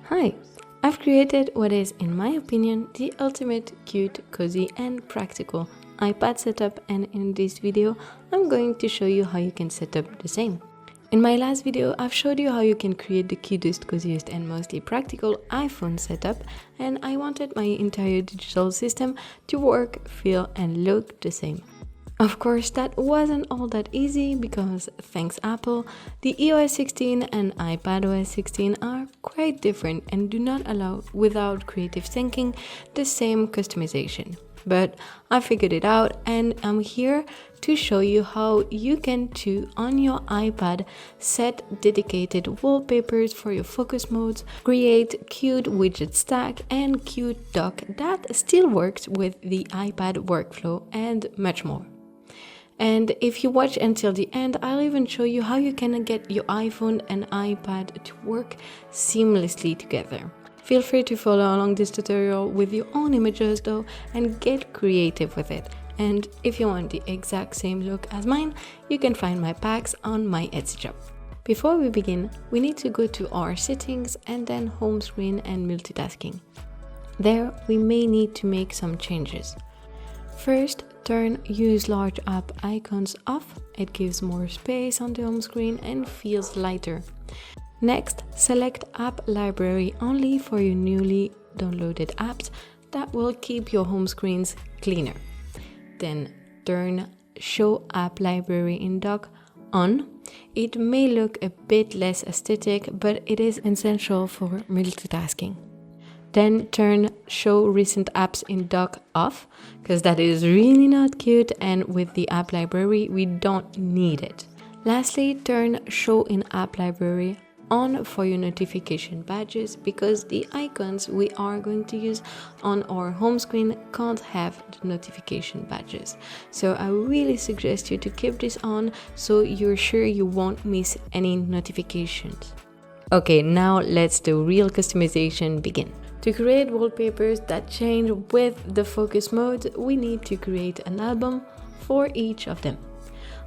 Hi! I've created what is, in my opinion, the ultimate cute, cozy and practical iPad setup, and in this video I'm going to show you how you can set up the same. In my last video I've showed you how you can create the cutest, coziest and mostly practical iPhone setup, and I wanted my entire digital system to work, feel and look the same. Of course, that wasn't all that easy because, thanks Apple, the iOS 16 and iPados16 are quite different and do not allow, without creative thinking, the same customization. But I figured it out and I'm here to show you how you can too on your iPad set dedicated wallpapers for your focus modes, create cute widget stack and cute dock that still works with the iPad workflow and much more. And if you watch until the end, I'll even show you how you can get your iPhone and iPad to work seamlessly together. Feel free to follow along this tutorial with your own images though and get creative with it. And if you want the exact same look as mine, you can find my packs on my Etsy shop. Before we begin, we need to go to our settings and then home screen and multitasking. There we may need to make some changes. First, turn Use Large App Icons off. It gives more space on the home screen and feels lighter. Next, select App Library only for your newly downloaded apps. That will keep your home screens cleaner. Then turn Show App Library in Dock on. It may look a bit less aesthetic, but it is essential for multitasking. Then turn Show Recent Apps in Dock off, because that is really not cute, and with the app library we don't need it. Lastly, turn Show in App Library on for your notification badges, because the icons we are going to use on our home screen can't have the notification badges. So I really suggest you to keep this on so you're sure you won't miss any notifications. Okay, now let's the real customization begin. To create wallpapers that change with the focus mode, we need to create an album for each of them.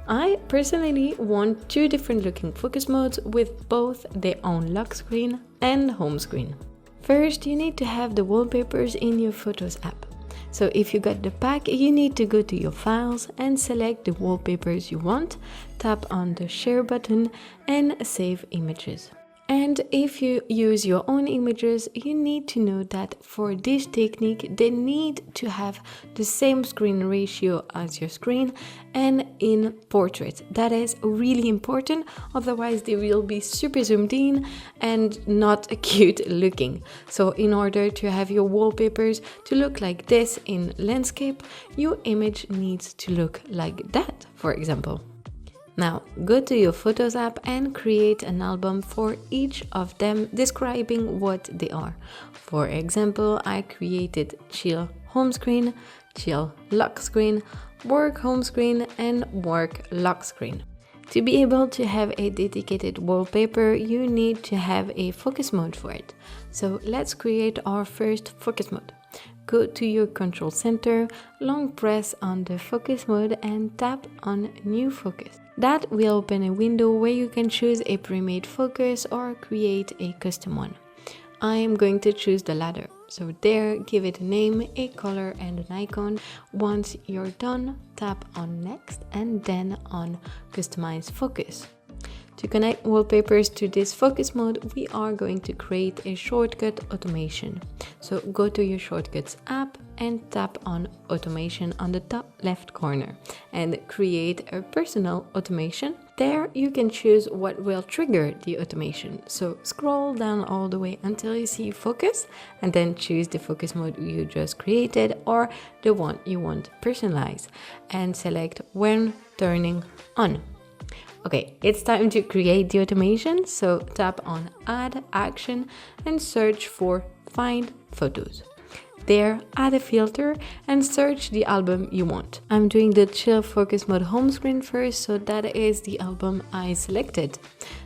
I personally want two different looking focus modes with both their own lock screen and home screen. First, you need to have the wallpapers in your Photos app. So if you got the pack, you need to go to your files and select the wallpapers you want, tap on the share button and save images. And if you use your own images, you need to know that for this technique, they need to have the same screen ratio as your screen and in portrait. That is really important, otherwise they will be super zoomed in and not cute looking. So in order to have your wallpapers to look like this in landscape, your image needs to look like that, for example. Now, go to your Photos app and create an album for each of them describing what they are. For example, I created Chill Home Screen, Chill Lock Screen, Work Home Screen and Work Lock Screen. To be able to have a dedicated wallpaper, you need to have a focus mode for it. So let's create our first focus mode. Go to your control center, long press on the focus mode and tap on New Focus. That will open a window where you can choose a pre-made focus or create a custom one. I am going to choose the latter. So there, give it a name, a color and an icon. Once you're done, tap on Next and then on Customize Focus. To connect wallpapers to this focus mode, we are going to create a shortcut automation. So go to your Shortcuts app and tap on Automation on the top left corner and create a personal automation. There you can choose what will trigger the automation. So scroll down all the way until you see Focus and then choose the focus mode you just created or the one you want to personalize and select When Turning On. Okay, it's time to create the automation, so tap on Add Action and search for Find Photos. There, add a filter and search the album you want. I'm doing the Chill Focus Mode home screen first, so that is the album I selected.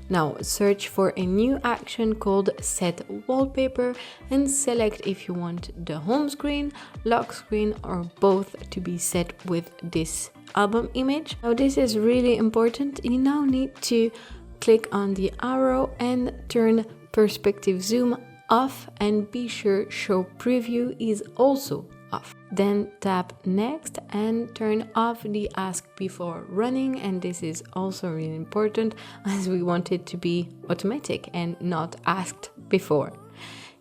Now search for a new action called Set Wallpaper and select if you want the home screen, lock screen or both to be set with this album image. Now this is really important. You now need to click on the arrow and turn perspective zoom off, and be sure show preview is also off. Then tap next and turn off the ask before running, and this is also really important as we want it to be automatic and not asked before.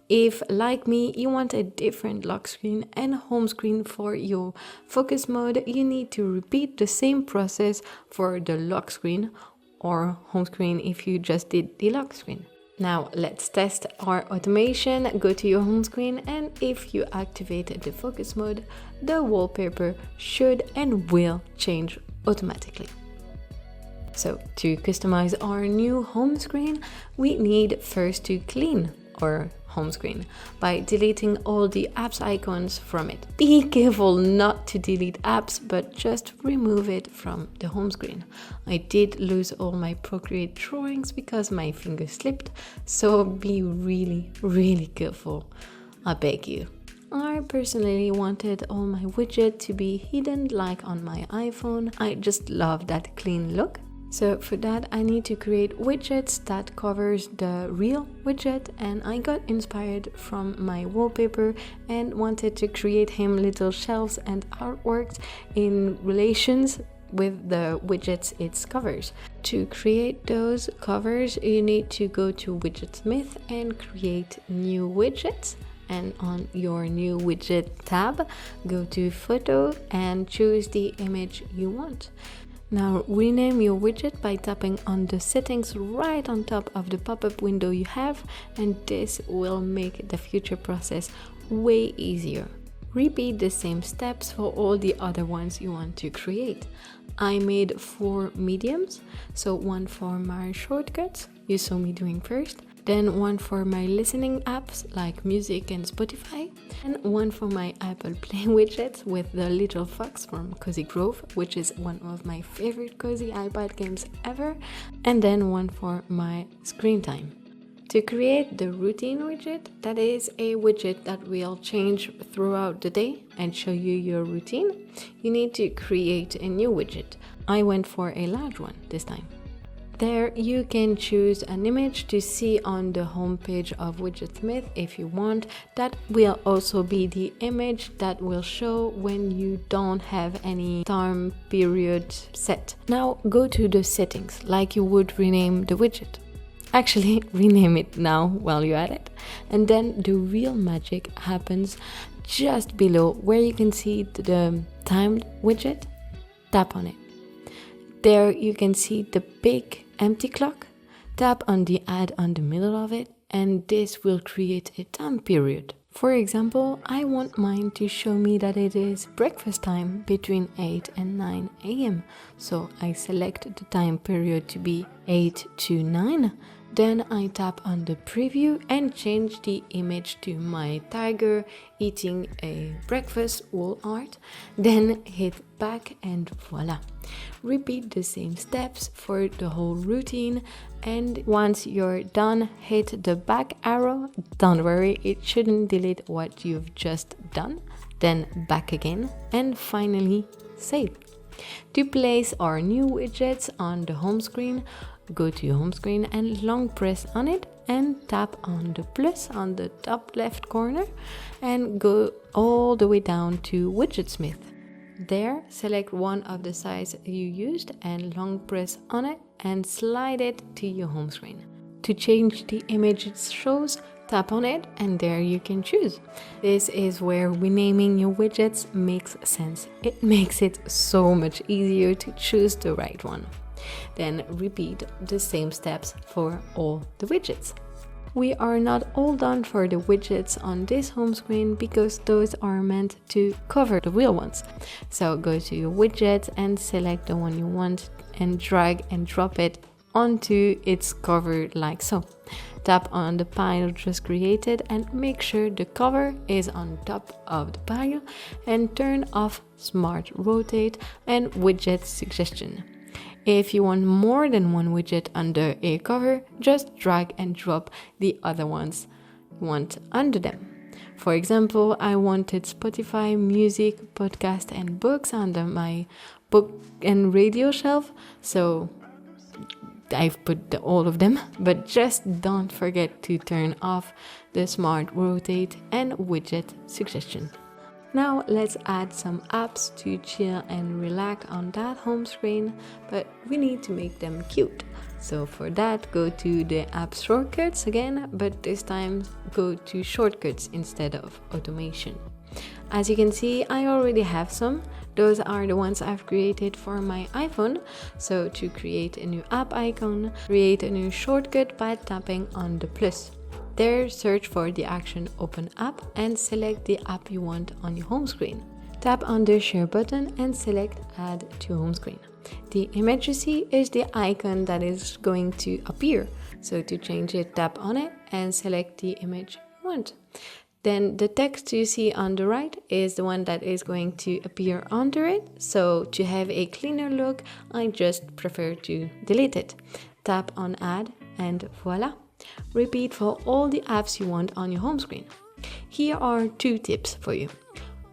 If, like me, you want a different lock screen and home screen for your focus mode, you need to repeat the same process for the lock screen or home screen if you just did the lock screen. Now let's test our automation. Go to your home screen, and if you activate the focus mode, the wallpaper should and will change automatically. So to customize our new home screen, we need first to clean our home screen by deleting all the apps icons from it. Be careful not to delete apps, but just remove it from the home screen. I did lose all my Procreate drawings because my finger slipped, so be really careful, I beg you. I personally wanted all my widgets to be hidden like on my iPhone. I just love that clean look. So for that I need to create widgets that covers the real widget, and I got inspired from my wallpaper and wanted to create him little shelves and artworks in relations with the widgets it covers. To create those covers you need to go to Widgetsmith and create new widgets, and on your new widget tab go to photo and choose the image you want. Now rename your widget by tapping on the settings right on top of the pop-up window you have, and this will make the future process way easier. Repeat the same steps for all the other ones you want to create. I made 4 mediums, so one for my shortcuts, you saw me doing first, then one for my listening apps like music and Spotify, and one for my Apple Play widgets with the little fox from Cozy Grove, which is one of my favorite cozy iPad games ever, and then one for my screen time. To create the routine widget, that is a widget that will change throughout the day and show you your routine, you need to create a new widget. I went for a large one this time. There you can choose an image to see on the home page of Widgetsmith if you want. That will also be the image that will show when you don't have any time period set. Now go to the settings like you would rename the widget. Actually, rename it now while you're at it. And then the real magic happens just below where you can see the timed widget. Tap on it. There you can see the big empty clock. Tap on the add on the middle of it, and this will create a time period. For example, I want mine to show me that it is breakfast time between 8 and 9 a.m. So I select the time period to be 8 to 9. Then I tap on the preview and change the image to my tiger eating a breakfast wall art. Then hit back and voila. Repeat the same steps for the whole routine, and once you're done, hit the back arrow. Don't worry, it shouldn't delete what you've just done. Then back again, and finally save. To place our new widgets on the home screen, go to your home screen and long press on it and tap on the plus on the top left corner and go all the way down to Widgetsmith. There, select one of the size you used and long press on it and slide it to your home screen. To change the image it shows, tap on it and there you can choose. This is where renaming your widgets makes sense. It makes it so much easier to choose the right one. Then repeat the same steps for all the widgets. We are not all done for the widgets on this home screen because those are meant to cover the real ones. So go to your widgets and select the one you want and drag and drop it onto its cover like so. Tap on the pile just created and make sure the cover is on top of the pile and turn off Smart Rotate and Widget Suggestion. If you want more than one widget under a cover, just drag and drop the other ones you want under them. For example, I wanted Spotify, music, podcast and books under my book and radio shelf, so I've put all of them, but just don't forget to turn off the smart rotate and widget suggestion. Now let's add some apps to chill and relax on that home screen, but we need to make them cute. So for that, go to the app shortcuts again, but this time go to shortcuts instead of automation. As you can see, I already have some. Those are the ones I've created for my iPhone. So to create a new app icon, create a new shortcut by tapping on the plus. There, search for the action Open App and select the app you want on your home screen. Tap on the Share button and select Add to Home Screen. The image you see is the icon that is going to appear. So to change it, tap on it and select the image you want. Then the text you see on the right is the one that is going to appear under it. So to have a cleaner look, I just prefer to delete it. Tap on Add and voila. Repeat for all the apps you want on your home screen. Here are 2 tips for you.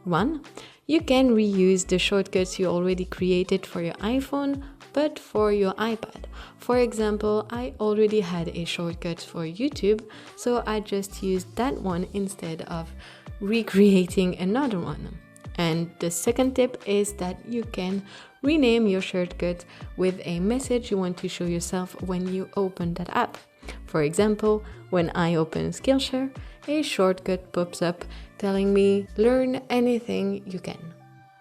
1. You can reuse the shortcuts you already created for your iPhone, but for your iPad. For example, I already had a shortcut for YouTube, so I just used that one instead of recreating another one. And the second tip is that you can rename your shortcut with a message you want to show yourself when you open that app. For example, when I open Skillshare, a shortcut pops up telling me learn anything you can.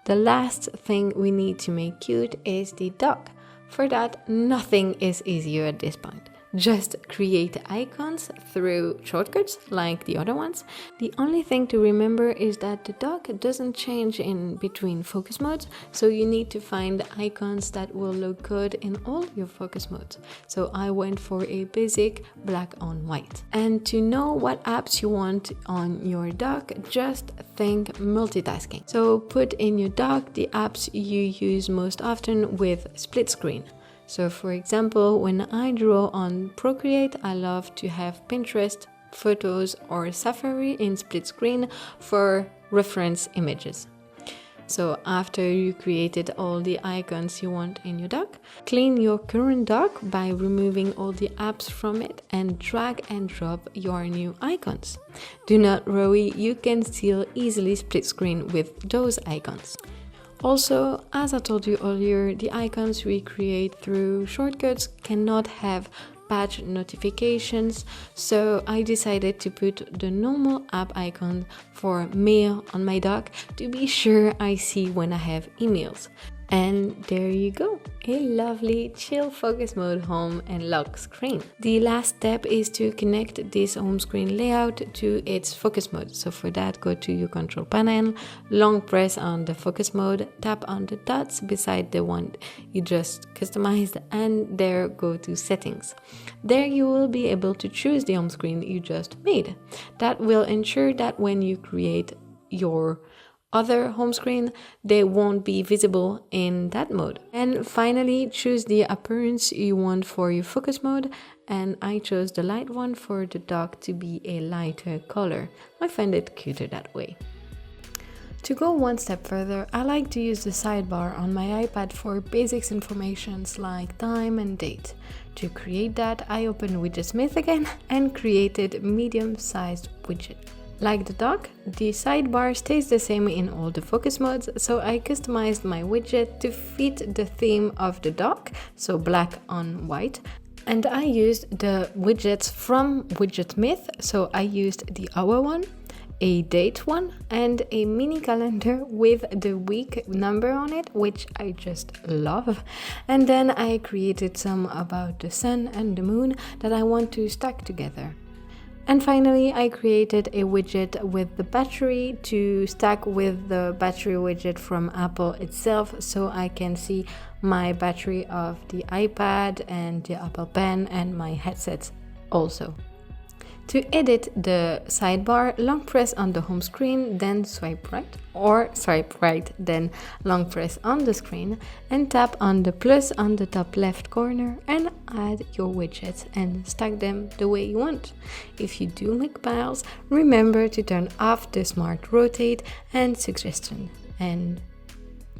The last thing we need to make cute is the dock. For that, nothing is easier at this point. Just create icons through shortcuts like the other ones. The only thing to remember is that the dock doesn't change in between focus modes, so you need to find icons that will look good in all your focus modes. So I went for a basic black on white. And to know what apps you want on your dock, just think multitasking. So put in your dock the apps you use most often with split screen. So for example, when I draw on Procreate, I love to have Pinterest, Photos or Safari in split screen for reference images. So after you created all the icons you want in your dock, clean your current dock by removing all the apps from it and drag and drop your new icons. Do not worry, you can still easily split screen with those icons. Also, as I told you earlier, the icons we create through shortcuts cannot have patch notifications, so I decided to put the normal app icon for mail on my dock to be sure I see when I have emails. And there you go, a lovely chill focus mode home and lock screen. The last step is to connect this home screen layout to its focus mode. So for that, go to your control panel, long press on the focus mode, tap on the dots beside the one you just customized, and there go to settings. There you will be able to choose the home screen you just made. That will ensure that when you create your other home screen, they won't be visible in that mode. And finally, choose the appearance you want for your focus mode, and I chose the light one for the dock to be a lighter color. I find it cuter that way. To go one step further, I like to use the sidebar on my iPad for basics informations like time and date. To create that, I opened Widgetsmith again and created medium-sized widget. Like the dock, the sidebar stays the same in all the focus modes, so I customized my widget to fit the theme of the dock, so black on white. And I used the widgets from Widgetsmith, so I used the hour one, a date one, and a mini calendar with the week number on it, which I just love. And then I created some about the sun and the moon that I want to stack together. And finally, I created a widget with the battery to stack with the battery widget from Apple itself, so I can see my battery of the iPad and the Apple Pen and my headsets also. To edit the sidebar, long press on the home screen, then swipe right, or swipe right, then long press on the screen, and tap on the plus on the top left corner and add your widgets and stack them the way you want. If you do make piles, remember to turn off the smart rotate and suggestion. And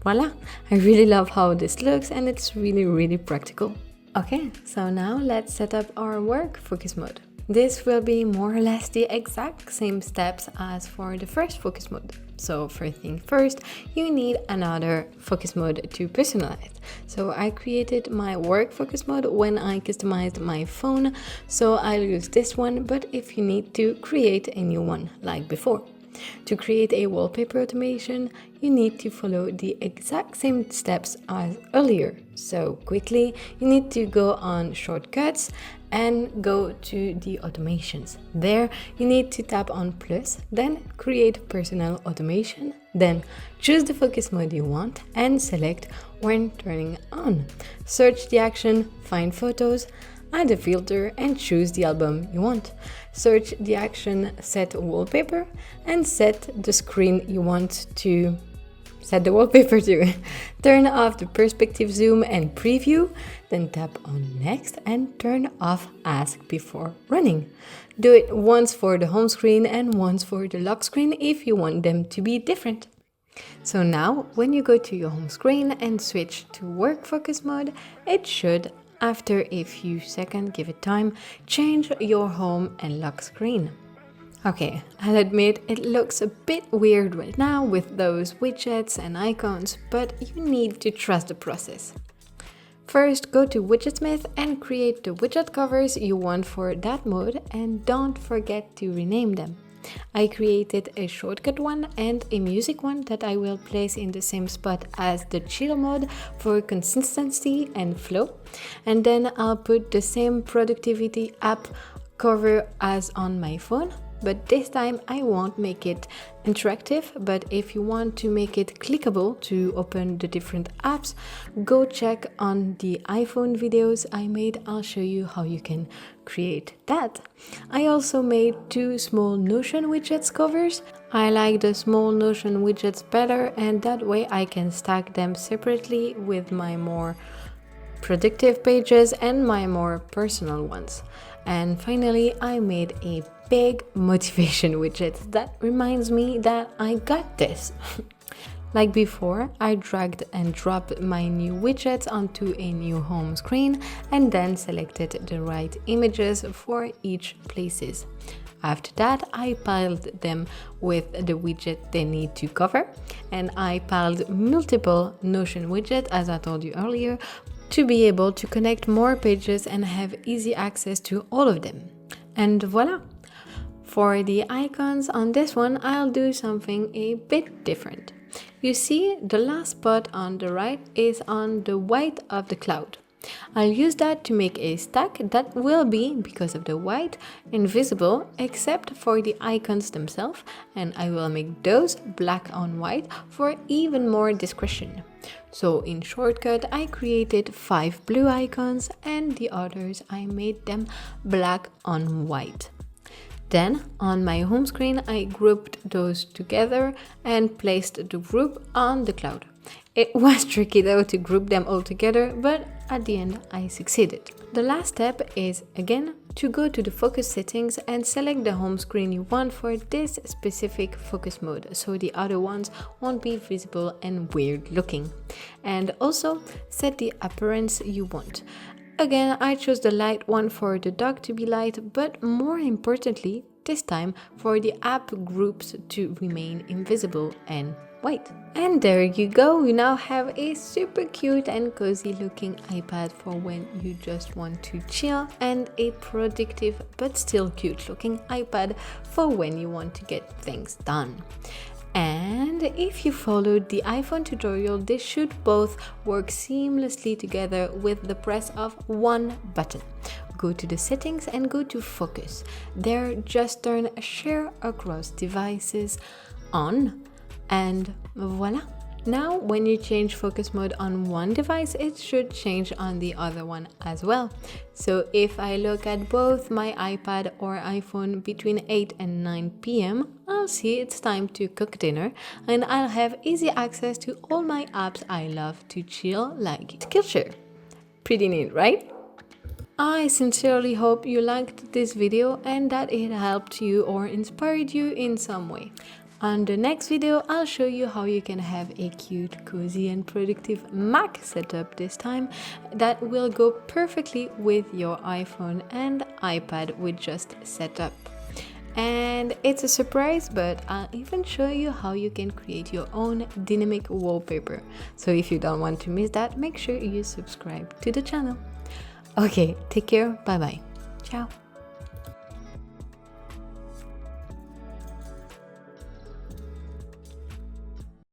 voila! I really love how this looks and it's really practical. Okay, so now let's set up our work focus mode. This will be more or less the exact same steps as for the first focus mode. So first thing first, you need another focus mode to personalize. So I created my work focus mode when I customized my phone, so I'll use this one, but if you need to create a new one like before. To create a wallpaper automation, you need to follow the exact same steps as earlier. So quickly, you need to go on shortcuts and go to the automations. There, you need to tap on plus, then create personal automation, then choose the focus mode you want and select when turning on. Search the action, find photos, add a filter and choose the album you want. Search the action, set wallpaper and set the screen you want to set the wallpaper to. Turn off the perspective zoom and preview, then tap on next and turn off ask before running. Do it once for the home screen and once for the lock screen if you want them to be different. So now when you go to your home screen and switch to work focus mode, it should, after a few seconds, give it time, change your home and lock screen. Okay, I'll admit it looks a bit weird right now with those widgets and icons, but you need to trust the process. First, go to Widgetsmith and create the widget covers you want for that mode and don't forget to rename them. I created a shortcut one and a music one that I will place in the same spot as the chill mode for consistency and flow. And then I'll put the same productivity app cover as on my phone. But this time I won't make it interactive, but if you want to make it clickable to open the different apps, go check on the iPhone videos I made. I'll show you how you can create that. I also made 2 small Notion widgets covers. I like the small Notion widgets better, and that way I can stack them separately with my more productive pages and my more personal ones. And finally, I made a big motivation widget that reminds me that I got this. Like before, I dragged and dropped my new widgets onto a new home screen and then selected the right images for each places. After that, I piled them with the widget they need to cover, and I piled multiple Notion widgets, as I told you earlier, to be able to connect more pages and have easy access to all of them. And voila! For the icons on this one, I'll do something a bit different. You see, the last spot on the right is on the white of the cloud. I'll use that to make a stack that will be, because of the white, invisible except for the icons themselves, and I will make those black on white for even more discretion. So in shortcut, I created 5 blue icons and the others I made them black on white. Then on my home screen, I grouped those together and placed the group on the cloud. It was tricky though to group them all together, but at the end I succeeded. The last step is again to go to the focus settings and select the home screen you want for this specific focus mode, so the other ones won't be visible and weird looking. And also set the appearance you want. Again, I chose the light one for the dog to be light, but more importantly, this time for the app groups to remain invisible and white. And there you go, you now have a super cute and cozy looking iPad for when you just want to chill, and a productive but still cute looking iPad for when you want to get things done. And if you followed the iPhone tutorial, this should both work seamlessly together with the press of one button. Go to the settings and go to focus. There, just turn share across devices on, and voila. Now, when you change focus mode on one device, it should change on the other one as well. So if I look at both my iPad or iPhone between 8 and 9 p.m, I'll see it's time to cook dinner, and I'll have easy access to all my apps I love to chill, like Skillshare. Pretty neat, right? I sincerely hope you liked this video and that it helped you or inspired you in some way. On the next video, I'll show you how you can have a cute, cozy and productive Mac setup this time that will go perfectly with your iPhone and iPad with just setup. And it's a surprise, but I'll even show you how you can create your own dynamic wallpaper. So if you don't want to miss that, make sure you subscribe to the channel. Okay, take care, bye bye, ciao.